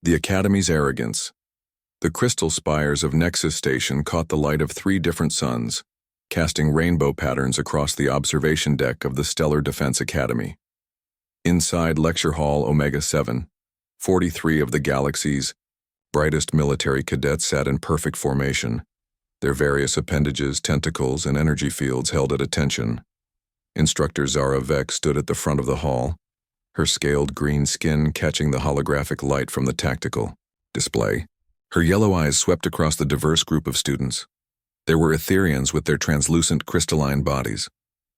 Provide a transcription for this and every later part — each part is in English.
The Academy's arrogance. The crystal spires of Nexus Station caught the light of 3 different suns, casting rainbow patterns across the observation deck of the Stellar Defense Academy. Inside Lecture Hall Omega-7, 43 of the galaxy's brightest military cadets sat in perfect formation, their various appendages, tentacles, and energy fields held at attention. Instructor Zara Vex stood at the front of the hall, her scaled green skin catching the holographic light from the tactical display. Her yellow eyes swept across the diverse group of students. There were Etherians with their translucent crystalline bodies,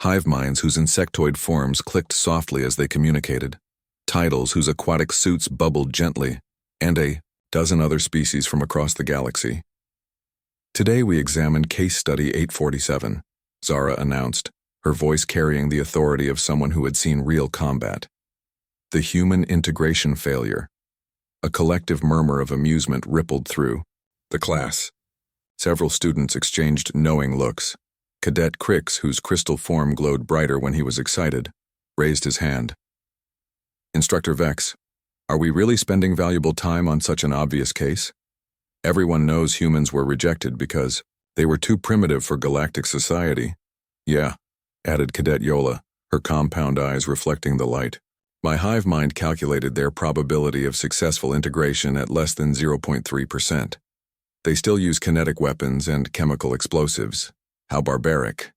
hive minds whose insectoid forms clicked softly as they communicated, tidals whose aquatic suits bubbled gently, and a dozen other species from across the galaxy. Today we examined Case Study 847, Zara announced, her voice carrying the authority of someone who had seen real combat. The human integration failure. A collective murmur of amusement rippled through the class. Several students exchanged knowing looks. Cadet Crix, whose crystal form glowed brighter when he was excited, raised his hand. Instructor Vex, are we really spending valuable time on such an obvious case? Everyone knows humans were rejected because they were too primitive for galactic society. Yeah, added Cadet Yola, her compound eyes reflecting the light. My hive mind calculated their probability of successful integration at less than 0.3%. They still use kinetic weapons and chemical explosives. How barbaric.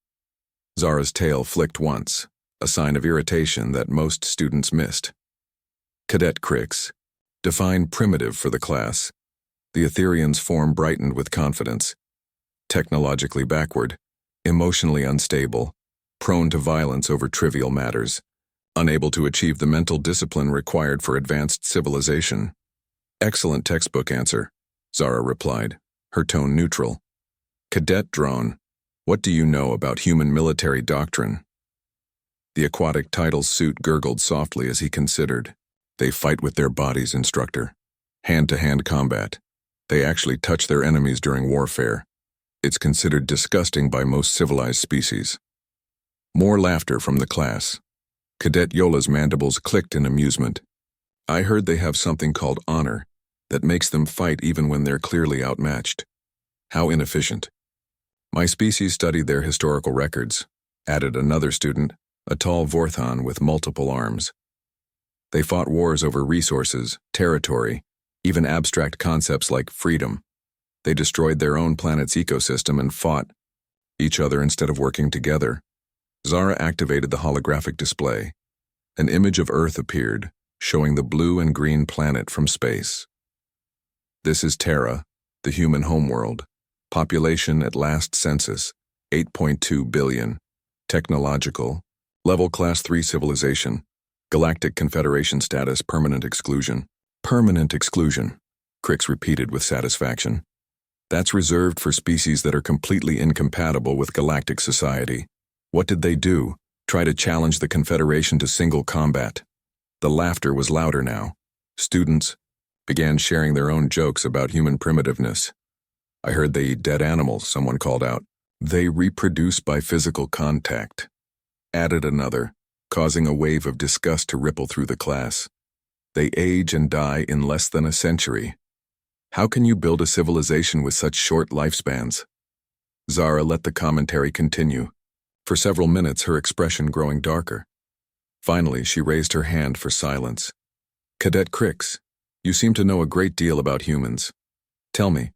Zara's tail flicked once, a sign of irritation that most students missed. Cadet Crix, define primitive for the class. The Etherian's form brightened with confidence. Technologically backward, emotionally unstable, prone to violence over trivial matters, unable to achieve the mental discipline required for advanced civilization. Excellent textbook answer, Zara replied, her tone neutral. Cadet Drone, what do you know about human military doctrine? The aquatic title's suit gurgled softly as he considered. They fight with their bodies, instructor. Hand-to-hand combat. They actually touch their enemies during warfare. It's considered disgusting by most civilized species. More laughter from the class. Cadet Yola's mandibles clicked in amusement. I heard they have something called honor that makes them fight even when they're clearly outmatched. How inefficient. My species studied their historical records, added another student, a tall Vorthon with multiple arms. They fought wars over resources, territory, even abstract concepts like freedom. They destroyed their own planet's ecosystem and fought each other instead of working together. Zara activated the holographic display. An image of Earth appeared, showing the blue and green planet from space. This is Terra, the human homeworld. Population at last census, 8.2 billion. Technological, level Class 3 civilization. Galactic Confederation status, permanent exclusion. Permanent exclusion, Crix repeated with satisfaction. That's reserved for species that are completely incompatible with galactic society. What did they do? Try to challenge the Confederation to single combat. The laughter was louder now. Students began sharing their own jokes about human primitiveness. I heard they eat dead animals, someone called out. They reproduce by physical contact. Added another, causing a wave of disgust to ripple through the class. They age and die in less than a century. How can you build a civilization with such short lifespans? Zara let the commentary continue, for several minutes her expression growing darker. Finally, she raised her hand for silence. Cadet Crix, you seem to know a great deal about humans. Tell me,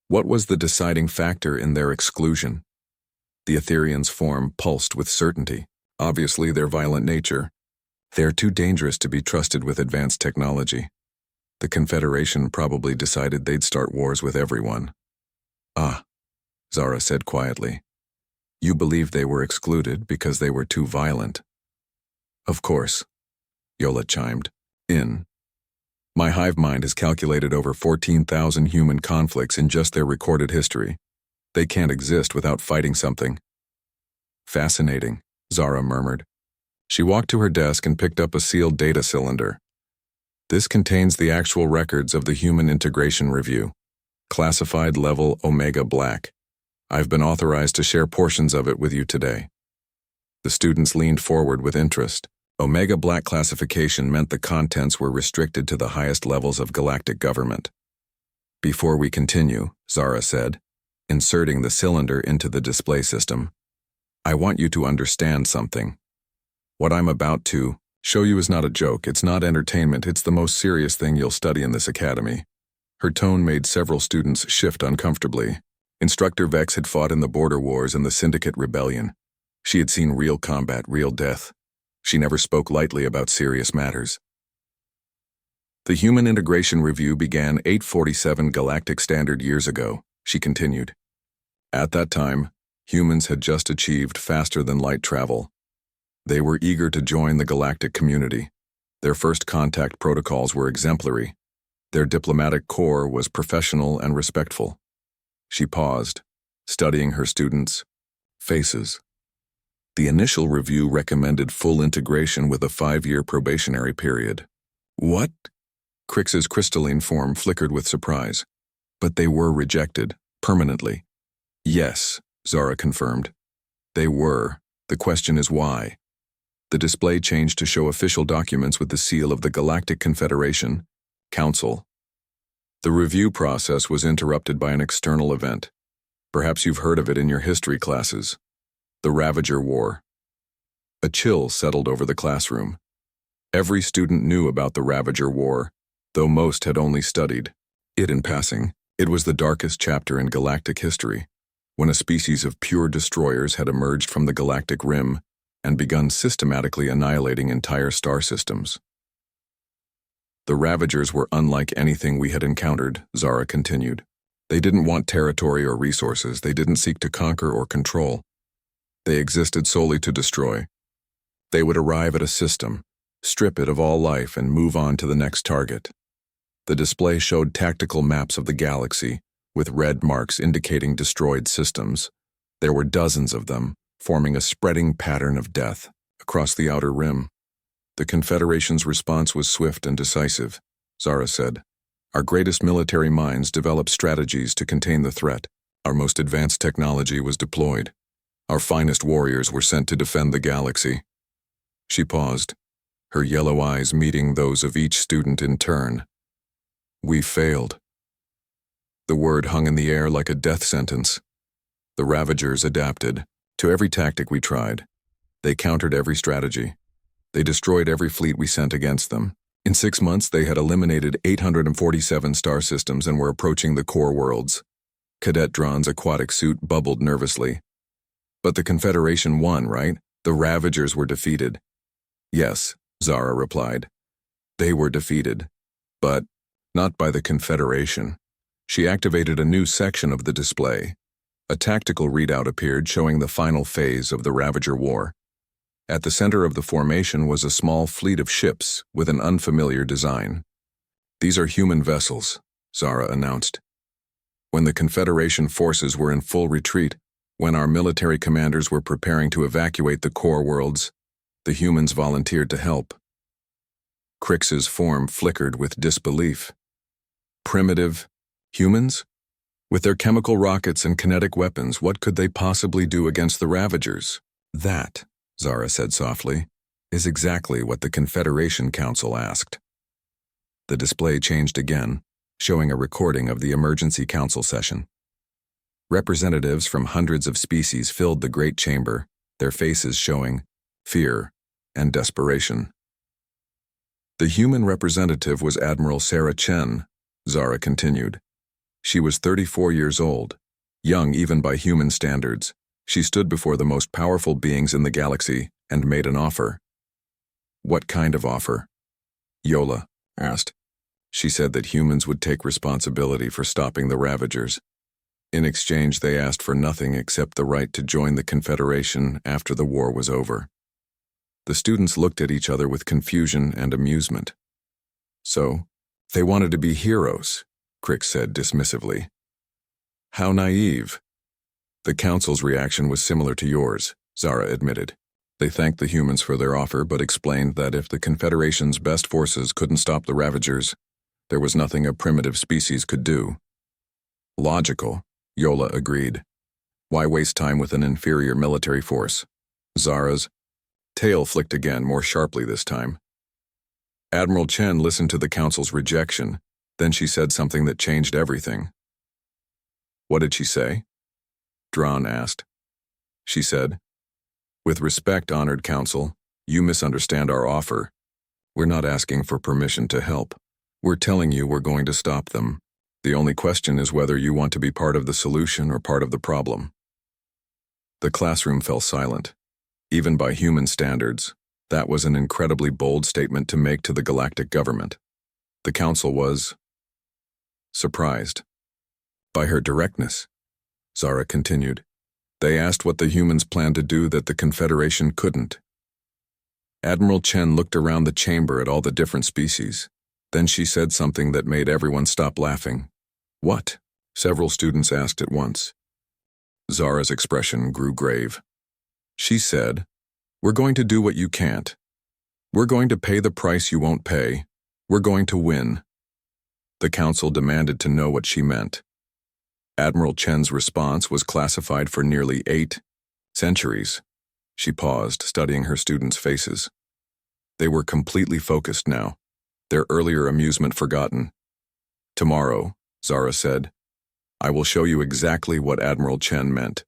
what was the deciding factor in their exclusion? The Etherian's form pulsed with certainty. Obviously, their violent nature. They're too dangerous to be trusted with advanced technology. The Confederation probably decided they'd start wars with everyone. Ah, Zara said quietly. You believe they were excluded because they were too violent. Of course, Yola chimed in. My hive mind has calculated over 14,000 human conflicts in just their recorded history. They can't exist without fighting something. Fascinating, Zara murmured. She walked to her desk and picked up a sealed data cylinder. This contains the actual records of the Human Integration Review. Classified level Omega Black. I've been authorized to share portions of it with you today. The students leaned forward with interest, Omega Black classification meant the contents were restricted to the highest levels of galactic government. Before we continue, Zara said, inserting the cylinder into the display system, I want you to understand something. What I'm about to show you is not a joke, it's not entertainment, it's the most serious thing you'll study in this academy. Her tone made several students shift uncomfortably. Instructor Vex had fought in the Border Wars and the Syndicate Rebellion. She had seen real combat, real death. She never spoke lightly about serious matters. The Human Integration Review began 847 Galactic Standard years ago, she continued. At that time, humans had just achieved faster-than-light travel. They were eager to join the galactic community. Their first contact protocols were exemplary. Their diplomatic corps was professional and respectful. She paused, studying her students' faces. The initial review recommended full integration with a 5-year probationary period. What? Crix's crystalline form flickered with surprise. But they were rejected, permanently. Yes, Zara confirmed. They were. The question is why. The display changed to show official documents with the seal of the Galactic Confederation, Council. The review process was interrupted by an external event. Perhaps you've heard of it in your history classes. The Ravager War. A chill settled over the classroom. Every student knew about the Ravager War, though most had only studied it in passing. It was the darkest chapter in galactic history, when a species of pure destroyers had emerged from the galactic rim and begun systematically annihilating entire star systems. The Ravagers were unlike anything we had encountered, Zara continued. They didn't want territory or resources, they didn't seek to conquer or control. They existed solely to destroy. They would arrive at a system, strip it of all life, and move on to the next target. The display showed tactical maps of the galaxy, with red marks indicating destroyed systems. There were dozens of them, forming a spreading pattern of death across the outer rim. The Confederation's response was swift and decisive, Zara said. Our greatest military minds developed strategies to contain the threat. Our most advanced technology was deployed. Our finest warriors were sent to defend the galaxy. She paused, her yellow eyes meeting those of each student in turn. We failed. The word hung in the air like a death sentence. The Ravagers adapted to every tactic we tried. They countered every strategy. They destroyed every fleet we sent against them. In 6 months, they had eliminated 847 star systems and were approaching the core worlds. Cadet Dron's aquatic suit bubbled nervously. But the Confederation won, right? The Ravagers were defeated. Yes, Zara replied. They were defeated. But not by the Confederation. She activated a new section of the display. A tactical readout appeared showing the final phase of the Ravager War. At the center of the formation was a small fleet of ships with an unfamiliar design. These are human vessels, Zara announced. When the Confederation forces were in full retreat, when our military commanders were preparing to evacuate the core worlds, the humans volunteered to help. Crix's form flickered with disbelief. Primitive humans? With their chemical rockets and kinetic weapons, what could they possibly do against the Ravagers? That, Zara said softly, is exactly what the Confederation Council asked. The display changed again, showing a recording of the emergency council session. Representatives from hundreds of species filled the great chamber, their faces showing fear and desperation. The human representative was Admiral Sarah Chen, Zara continued. She was 34 years old, young even by human standards. She stood before the most powerful beings in the galaxy and made an offer. What kind of offer? Yola asked. She said that humans would take responsibility for stopping the Ravagers. In exchange, they asked for nothing except the right to join the Confederation after the war was over. The students looked at each other with confusion and amusement. So, they wanted to be heroes, Crix said dismissively. How naive. The Council's reaction was similar to yours, Zara admitted. They thanked the humans for their offer but explained that if the Confederation's best forces couldn't stop the Ravagers, there was nothing a primitive species could do. Logical, Yola agreed. Why waste time with an inferior military force? Zara's Tail flicked again, more sharply this time. Admiral Chen listened to the council's rejection, then she said something that changed everything. What did she say? Dran asked. She said, "With respect, honored council, you misunderstand our offer. We're not asking for permission to help. We're telling you we're going to stop them. The only question is whether you want to be part of the solution or part of the problem." The classroom fell silent. Even by human standards, that was an incredibly bold statement to make to the galactic government. The council was surprised by her directness. Zara continued. They asked what the humans planned to do that the Confederation couldn't. Admiral Chen looked around the chamber at all the different species. Then she said something that made everyone stop laughing. What? Several students asked at once. Zara's expression grew grave. She said, "We're going to do what you can't. We're going to pay the price you won't pay. We're going to win." The council demanded to know what she meant. Admiral Chen's response was classified for nearly 8 centuries. She paused, studying her students' faces. They were completely focused now, their earlier amusement forgotten. "Tomorrow," Zara said, "I will show you exactly what Admiral Chen meant.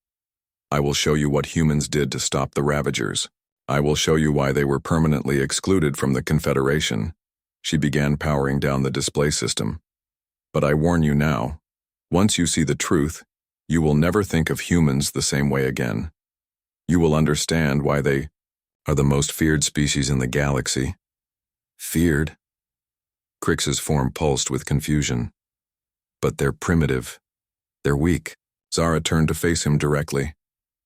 I will show you what humans did to stop the Ravagers. I will show you why they were permanently excluded from the Confederation." She began powering down the display system. "But I warn you now, once you see the truth, you will never think of humans the same way again. You will understand why they are the most feared species in the galaxy." Feared? Crix's form pulsed with confusion. "But they're primitive. They're weak." Zara turned to face him directly.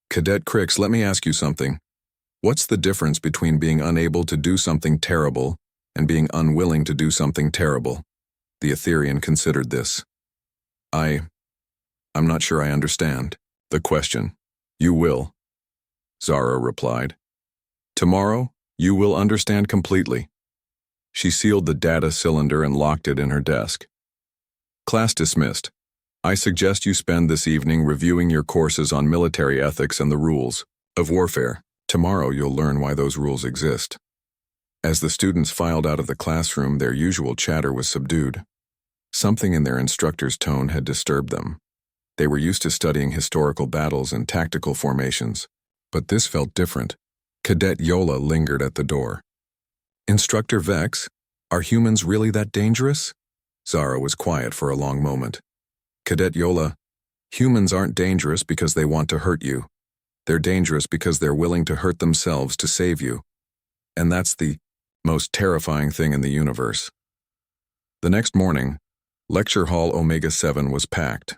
"Cadet Crix, let me ask you something. What's the difference between being unable to do something terrible and being unwilling to do something terrible?" The Etherian considered this. I'm not sure I understand the question." "You will," Zara replied. "Tomorrow, you will understand completely." She sealed the data cylinder and locked it in her desk. "Class dismissed. I suggest you spend this evening reviewing your courses on military ethics and the rules of warfare. Tomorrow you'll learn why those rules exist." As the students filed out of the classroom, their usual chatter was subdued. Something in their instructor's tone had disturbed them. They were used to studying historical battles and tactical formations, but this felt different. Cadet Yola lingered at the door. "Instructor Vex, are humans really that dangerous?" Zara was quiet for a long moment. "Cadet Yola, humans aren't dangerous because they want to hurt you. They're dangerous because they're willing to hurt themselves to save you. And that's the most terrifying thing in the universe." The next morning, Lecture Hall Omega-7 was packed.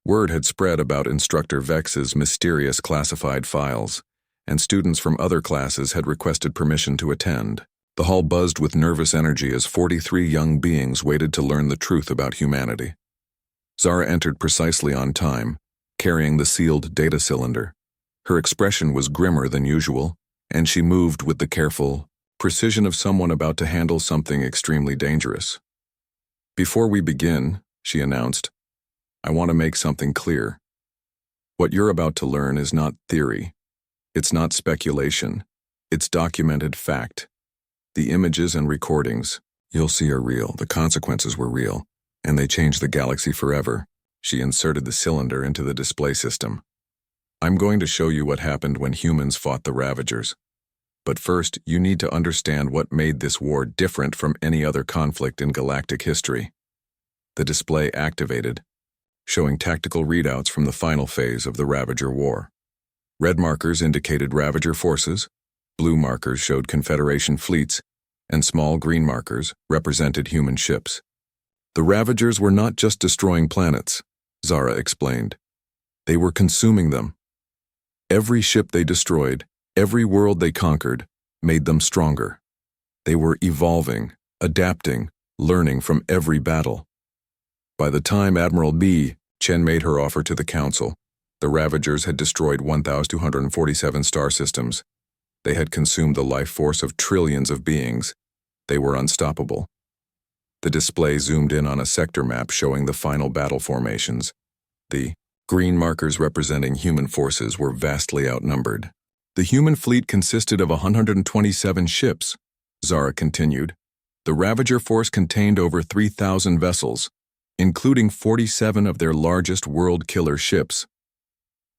Word had spread about Instructor Vex's mysterious classified files, and students from other classes had requested permission to attend. The hall buzzed with nervous energy as 43 young beings waited to learn the truth about humanity. Zara entered precisely on time, carrying the sealed data cylinder. Her expression was grimmer than usual, and she moved with the careful precision of someone about to handle something extremely dangerous. "Before we begin," she announced, "I want to make something clear. What you're about to learn is not theory. It's not speculation. It's documented fact. The images and recordings you'll see are real. The consequences were real, and they changed the galaxy forever." She inserted the cylinder into the display system. "I'm going to show you what happened when humans fought the Ravagers. But first, you need to understand what made this war different from any other conflict in galactic history." The display activated, showing tactical readouts from the final phase of the Ravager War. Red markers indicated Ravager forces, blue markers showed Confederation fleets, and small green markers represented human ships. "The Ravagers were not just destroying planets," Zara explained. "They were consuming them. Every ship they destroyed, every world they conquered, made them stronger. They were evolving, adapting, learning from every battle. By the time Admiral Chen made her offer to the Council, the Ravagers had destroyed 1,247 star systems. They had consumed the life force of trillions of beings. They were unstoppable." The display zoomed in on a sector map showing the final battle formations. The green markers representing human forces were vastly outnumbered. The human fleet consisted of 127 ships, Zara continued. The Ravager force contained over 3,000 vessels, including 47 of their largest world-killer ships.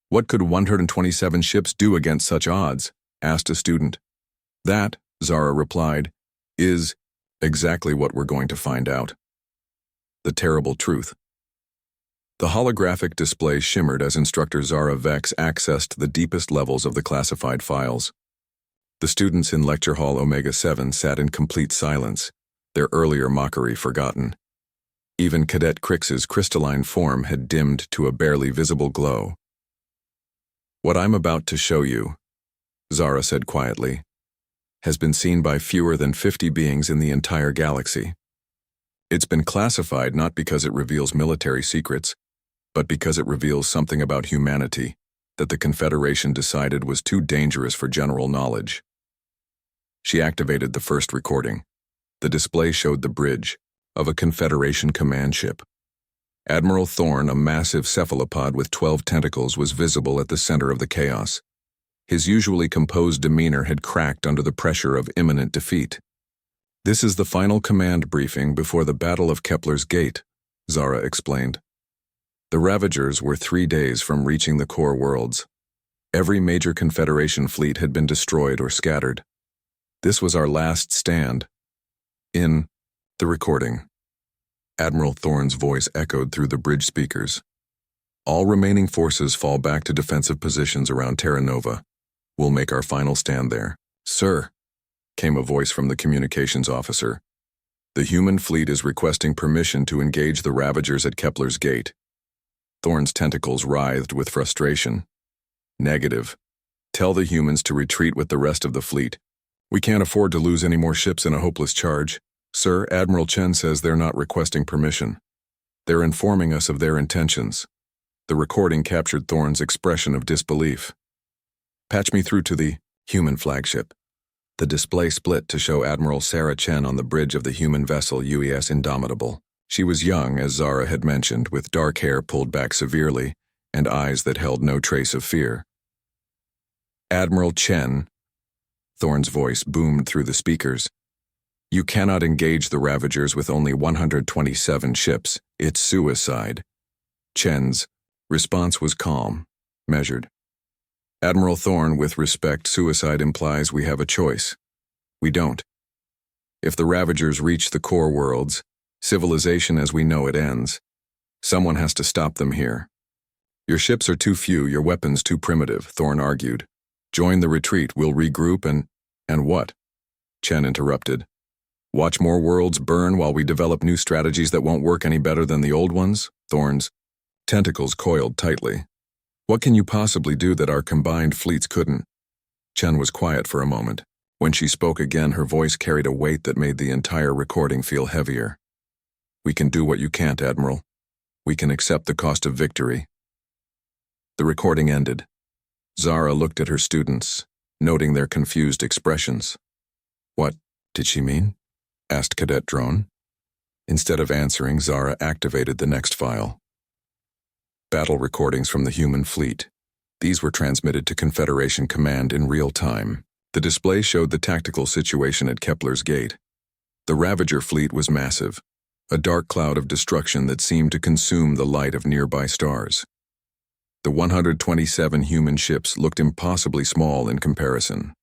What could 127 ships do against such odds? Asked a student. That, Zara replied, is exactly what we're going to find out. The terrible truth. The holographic display shimmered as instructor Zara Vex accessed the deepest levels of the classified files. The students in Lecture Hall Omega 7 sat in complete silence, their earlier mockery forgotten. Even Cadet Crix's crystalline form had dimmed to a barely visible glow. What I'm about to show you, Zara said quietly, has been seen by fewer than 50 beings in the entire galaxy. It's been classified not because it reveals military secrets, but because it reveals something about humanity that the Confederation decided was too dangerous for general knowledge. She activated the first recording. The display showed the bridge of a Confederation command ship. Admiral Thorne, a massive cephalopod with 12 tentacles, was visible at the center of the chaos. His usually composed demeanor had cracked under the pressure of imminent defeat. This is the final command briefing before the Battle of Kepler's Gate, Zara explained. The Ravagers were 3 days from reaching the core worlds. Every major Confederation fleet had been destroyed or scattered. This was our last stand. In the recording, Admiral Thorne's voice echoed through the bridge speakers. All remaining forces fall back to defensive positions around Terra Nova. We'll make our final stand there. Sir, came a voice from the communications officer. The human fleet is requesting permission to engage the Ravagers at Kepler's Gate. Thorne's tentacles writhed with frustration. Negative. Tell the humans to retreat with the rest of the fleet. We can't afford to lose any more ships in a hopeless charge. Sir, Admiral Chen says they're not requesting permission. They're informing us of their intentions. The recording captured Thorne's expression of disbelief. Patch me through to the human flagship. The display split to show Admiral Sarah Chen on the bridge of the human vessel UES Indomitable. She was young, as Zara had mentioned, with dark hair pulled back severely and eyes that held no trace of fear. Admiral Chen, Thorne's voice boomed through the speakers. You cannot engage the Ravagers with only 127 ships. It's suicide. Chen's response was calm, measured. Admiral Thorne, with respect, suicide implies we have a choice. We don't. If the Ravagers reach the core worlds, civilization as we know it ends. Someone has to stop them here. Your ships are too few, your weapons too primitive, Thorne argued. Join the retreat, we'll regroup and what? Chen interrupted. Watch more worlds burn while we develop new strategies that won't work any better than the old ones? Thorne's tentacles coiled tightly. What can you possibly do that our combined fleets couldn't? Chen was quiet for a moment. When she spoke again, her voice carried a weight that made the entire recording feel heavier. We can do what you can't, Admiral. We can accept the cost of victory. The recording ended. Zara looked at her students, noting their confused expressions. What did she mean? Asked Cadet Drone. Instead of answering, Zara activated the next file. Battle recordings from the human fleet. These were transmitted to Confederation Command in real time. The display showed the tactical situation at Kepler's Gate. The Ravager fleet was massive, a dark cloud of destruction that seemed to consume the light of nearby stars. The 127 human ships looked impossibly small in comparison.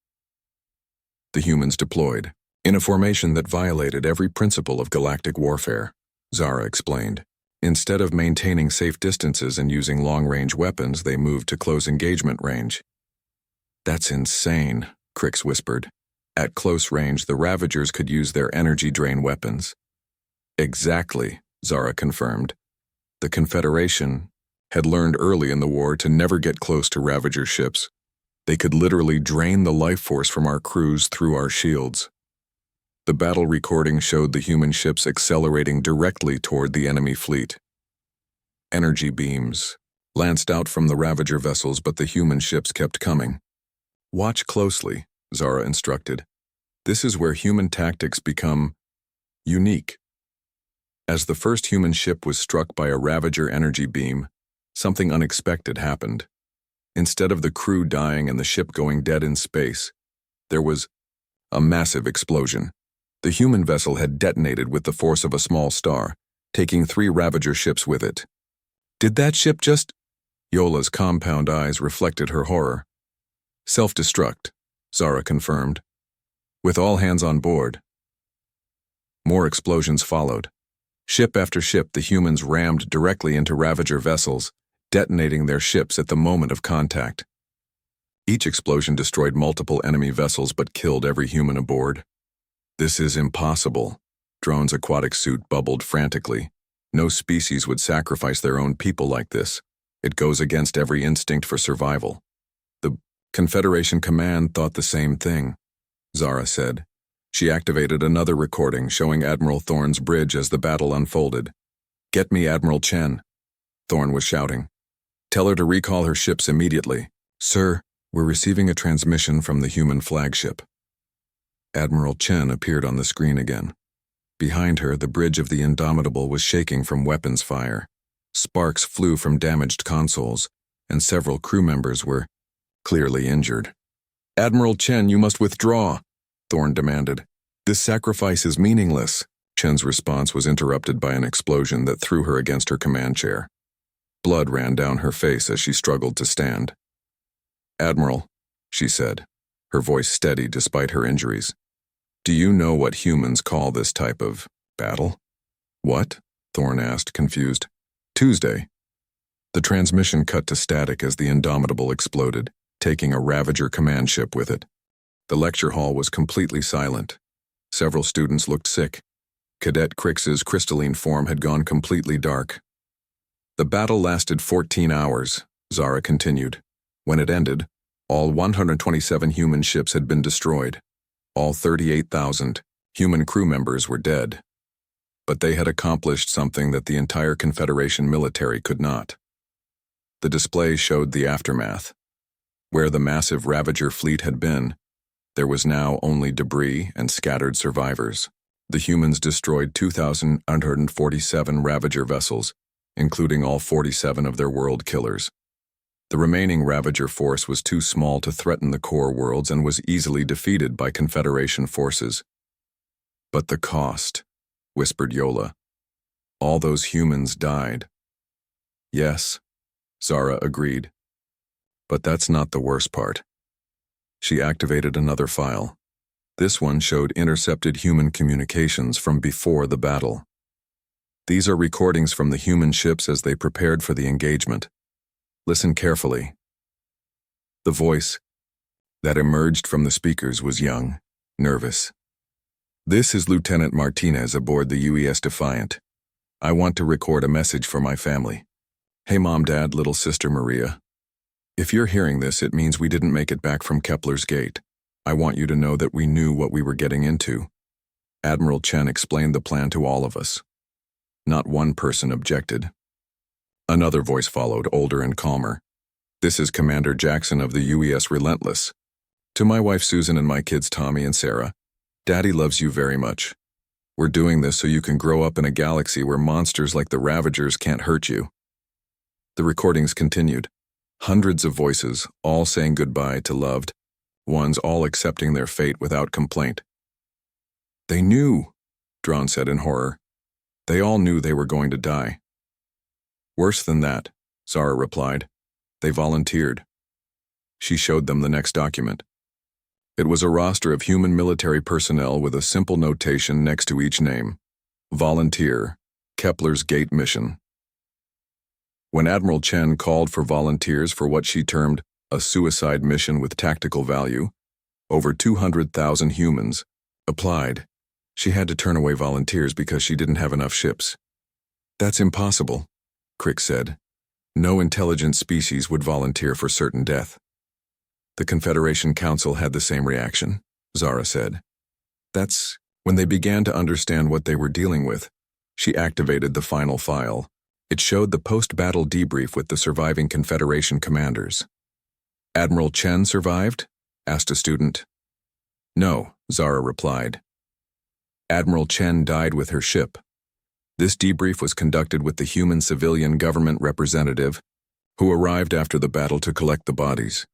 The humans deployed, in a formation that violated every principle of galactic warfare, Zara explained. Instead of maintaining safe distances and using long-range weapons, they moved to close engagement range. That's insane, Crix whispered. At close range, the Ravagers could use their energy drain weapons. Exactly, Zara confirmed. The Confederation had learned early in the war to never get close to Ravager ships. They could literally drain the life force from our crews through our shields. The battle recording showed the human ships accelerating directly toward the enemy fleet. Energy beams lanced out from the Ravager vessels, but the human ships kept coming. Watch closely, Zara instructed. This is where human tactics become unique. As the first human ship was struck by a Ravager energy beam, something unexpected happened. Instead of the crew dying and the ship going dead in space, there was a massive explosion. The human vessel had detonated with the force of a small star, taking 3 Ravager ships with it. Did that ship just... Yola's compound eyes reflected her horror. Self-destruct, Zara confirmed. With all hands on board. More explosions followed. Ship after ship, the humans rammed directly into Ravager vessels, detonating their ships at the moment of contact. Each explosion destroyed multiple enemy vessels but killed every human aboard. This is impossible. Drone's aquatic suit bubbled frantically. No species would sacrifice their own people like this. It goes against every instinct for survival. The Confederation Command thought the same thing, Zara said. She activated another recording showing Admiral Thorne's bridge as the battle unfolded. "Get me Admiral Chen," Thorne was shouting. "Tell her to recall her ships immediately." "Sir, we're receiving a transmission from the human flagship." Admiral Chen appeared on the screen again. Behind her, the bridge of the Indomitable was shaking from weapons fire. Sparks flew from damaged consoles, and several crew members were clearly injured. "Admiral Chen, you must withdraw," Thorne demanded. "This sacrifice is meaningless." Chen's response was interrupted by an explosion that threw her against her command chair. Blood ran down her face as she struggled to stand. "Admiral," she said, her voice steady despite her injuries. "Do you know what humans call this type of battle?" "What?" Thorne asked, confused. "Tuesday." The transmission cut to static as the Indomitable exploded, taking a Ravager command ship with it. The lecture hall was completely silent. Several students looked sick. Cadet Crix's crystalline form had gone completely dark. "The battle lasted 14 hours, Zara continued. When it ended, all 127 human ships had been destroyed. All 38,000 human crew members were dead. But they had accomplished something that the entire Confederation military could not. The display showed the aftermath. Where the massive Ravager fleet had been, there was now only debris and scattered survivors. The humans destroyed 2,147 Ravager vessels, including all 47 of their world killers. The remaining Ravager force was too small to threaten the core worlds and was easily defeated by Confederation forces. "But the cost," whispered Yola. "All those humans died." "Yes," Zara agreed. "But that's not the worst part." She activated another file. This one showed intercepted human communications from before the battle. These are recordings from the human ships as they prepared for the engagement. Listen carefully. The voice that emerged from the speakers was young, nervous. "This is Lieutenant Martinez aboard the UES Defiant. I want to record a message for my family. Hey Mom, Dad, little sister Maria. If you're hearing this, it means we didn't make it back from Kepler's Gate. I want you to know that we knew what we were getting into." Admiral Chen explained the plan to all of us. Not one person objected. Another voice followed, older and calmer. "This is Commander Jackson of the UES Relentless. To my wife Susan and my kids Tommy and Sarah, Daddy loves you very much. We're doing this so you can grow up in a galaxy where monsters like the Ravagers can't hurt you." The recordings continued. Hundreds of voices, all saying goodbye to loved ones, all accepting their fate without complaint. "They knew," Drawn said in horror. "They all knew they were going to die." "Worse than that," Zara replied. "They volunteered." She showed them the next document. It was a roster of human military personnel with a simple notation next to each name. Volunteer, Kepler's Gate mission. When Admiral Chen called for volunteers for what she termed a suicide mission with tactical value, over 200,000 humans applied. She had to turn away volunteers because she didn't have enough ships. "That's impossible," Crick said. "No intelligent species would volunteer for certain death." The Confederation Council had the same reaction, Zara said. That's when they began to understand what they were dealing with. She activated the final file. It showed the post-battle debrief with the surviving Confederation commanders. "Admiral Chen survived?" asked a student. "No," Zara replied. "Admiral Chen died with her ship." This debrief was conducted with the human civilian government representative, who arrived after the battle to collect the bodies.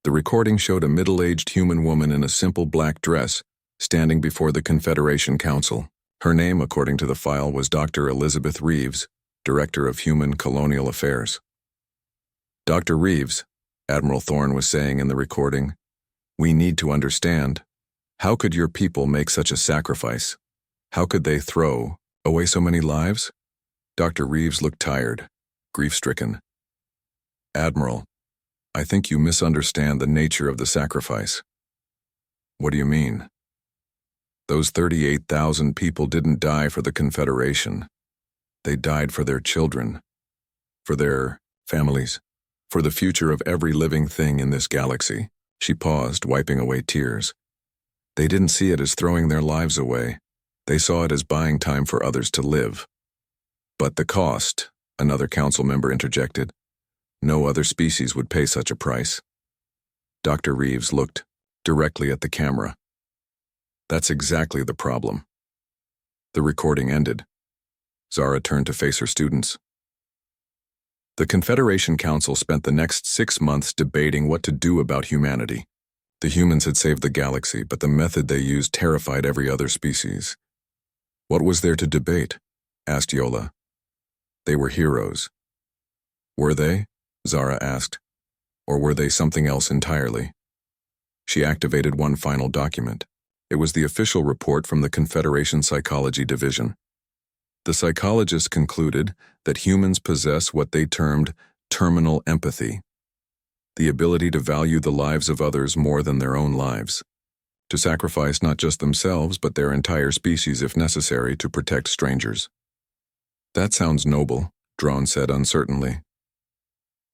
The recording showed a middle-aged human woman in a simple black dress standing before the Confederation Council. Her name, according to the file, was Dr. Elizabeth Reeves, Director of Human Colonial Affairs. Dr. Reeves, Admiral Thorne was saying in the recording, "We need to understand. How could your people make such a sacrifice? How could they throw away so many lives?" Dr. Reeves looked tired, grief-stricken. "Admiral, I think you misunderstand the nature of the sacrifice." "What do you mean?" "Those 38,000 people didn't die for the Confederation. They died for their children, for their families, for the future of every living thing in this galaxy." She paused, wiping away tears. "They didn't see it as throwing their lives away. They saw it as buying time for others to live." "But the cost," another council member interjected. "No other species would pay such a price." Dr. Reeves looked directly at the camera. "That's exactly the problem." The recording ended. Zara turned to face her students. The Confederation Council spent the next 6 months debating what to do about humanity. The humans had saved the galaxy, but the method they used terrified every other species. "What was there to debate?" asked Yola. "They were heroes." "Were they?" Zara asked. "Or were they something else entirely?" She activated one final document. It was the official report from the Confederation Psychology Division. The psychologists concluded that humans possess what they termed terminal empathy, the ability to value the lives of others more than their own lives, to sacrifice not just themselves but their entire species if necessary to protect strangers. "That sounds noble," Drawn said uncertainly.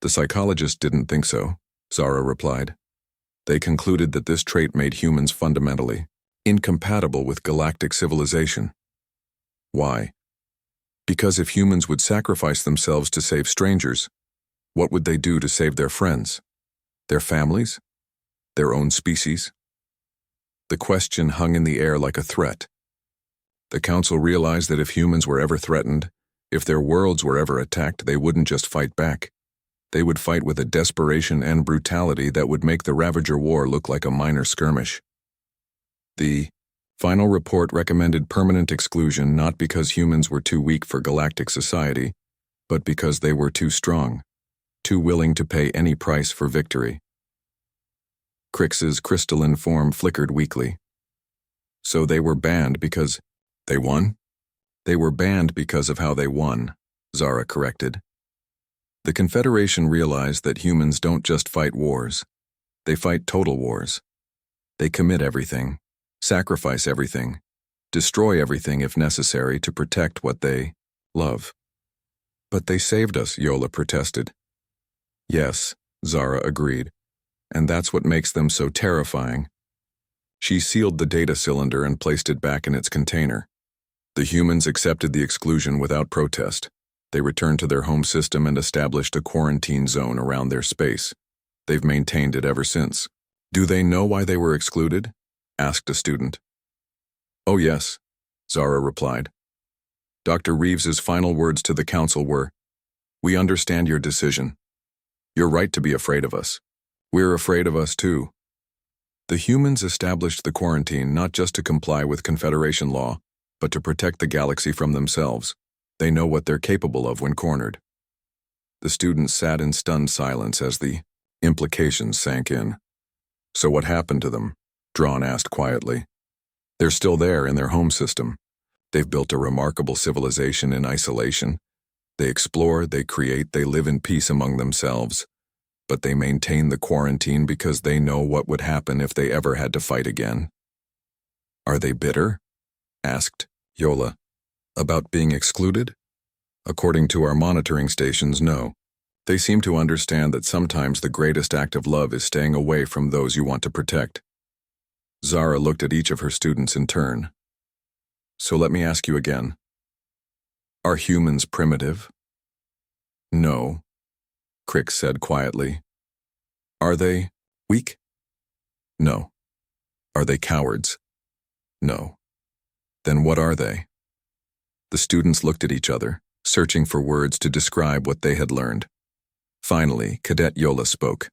"The psychologists didn't think so," Zara replied. "They concluded that this trait made humans fundamentally incompatible with galactic civilization." "Why?" "Because if humans would sacrifice themselves to save strangers, what would they do to save their friends? Their families? Their own species?" The question hung in the air like a threat. The Council realized that if humans were ever threatened, if their worlds were ever attacked, they wouldn't just fight back. They would fight with a desperation and brutality that would make the Ravager War look like a minor skirmish. The final report recommended permanent exclusion not because humans were too weak for galactic society, but because they were too strong, too willing to pay any price for victory. Crix's crystalline form flickered weakly. "So they were banned because they won?" "They were banned because of how they won," Zara corrected. The Confederation realized that humans don't just fight wars. They fight total wars. They commit everything, sacrifice everything, destroy everything if necessary to protect what they love. "But they saved us," Yola protested. "Yes," Zara agreed, "and that's what makes them so terrifying." She sealed the data cylinder and placed it back in its container. The humans accepted the exclusion without protest. They returned to their home system and established a quarantine zone around their space. They've maintained it ever since. "Do they know why they were excluded?" asked a student. "Oh yes," Zara replied. Dr. Reeves's final words to the council were, "We understand your decision. You're right to be afraid of us. We're afraid of us too." The humans established the quarantine not just to comply with Confederation law, but to protect the galaxy from themselves. They know what they're capable of when cornered. The students sat in stunned silence as the implications sank in. "So what happened to them?" Drawn asked quietly. "They're still there in their home system. They've built a remarkable civilization in isolation. They explore, they create, they live in peace among themselves. But they maintain the quarantine because they know what would happen if they ever had to fight again." "Are they bitter?" asked Yola. "About being excluded?" "According to our monitoring stations, no. They seem to understand that sometimes the greatest act of love is staying away from those you want to protect." Zara looked at each of her students in turn. "So let me ask you again. Are humans primitive?" "No," Crix said quietly. "Are they weak?" "No." "Are they cowards?" "No." "Then what are they?" The students looked at each other, searching for words to describe what they had learned. Finally, Cadet Yola spoke.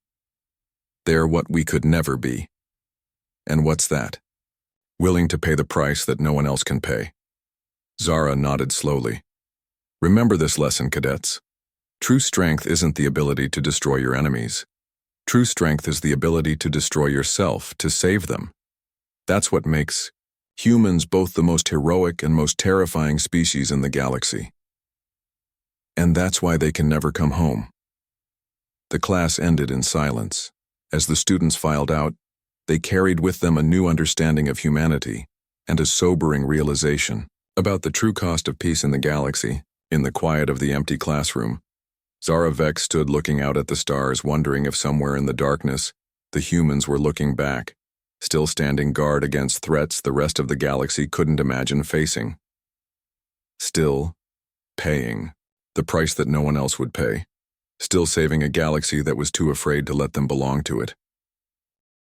They're what we could never be. And what's that? Willing to pay the price that no one else can pay. Zara nodded slowly. Remember this lesson, cadets. True strength isn't the ability to destroy your enemies. True strength is the ability to destroy yourself, to save them. That's what makes humans both the most heroic and most terrifying species in the galaxy. And that's why they can never come home. The class ended in silence. As the students filed out, they carried with them a new understanding of humanity and a sobering realization about the true cost of peace in the galaxy. In the quiet of the empty classroom, Zara Vex stood looking out at the stars, wondering if somewhere in the darkness, the humans were looking back, still standing guard against threats the rest of the galaxy couldn't imagine facing. Still paying the price that no one else would pay. Still saving a galaxy that was too afraid to let them belong to it.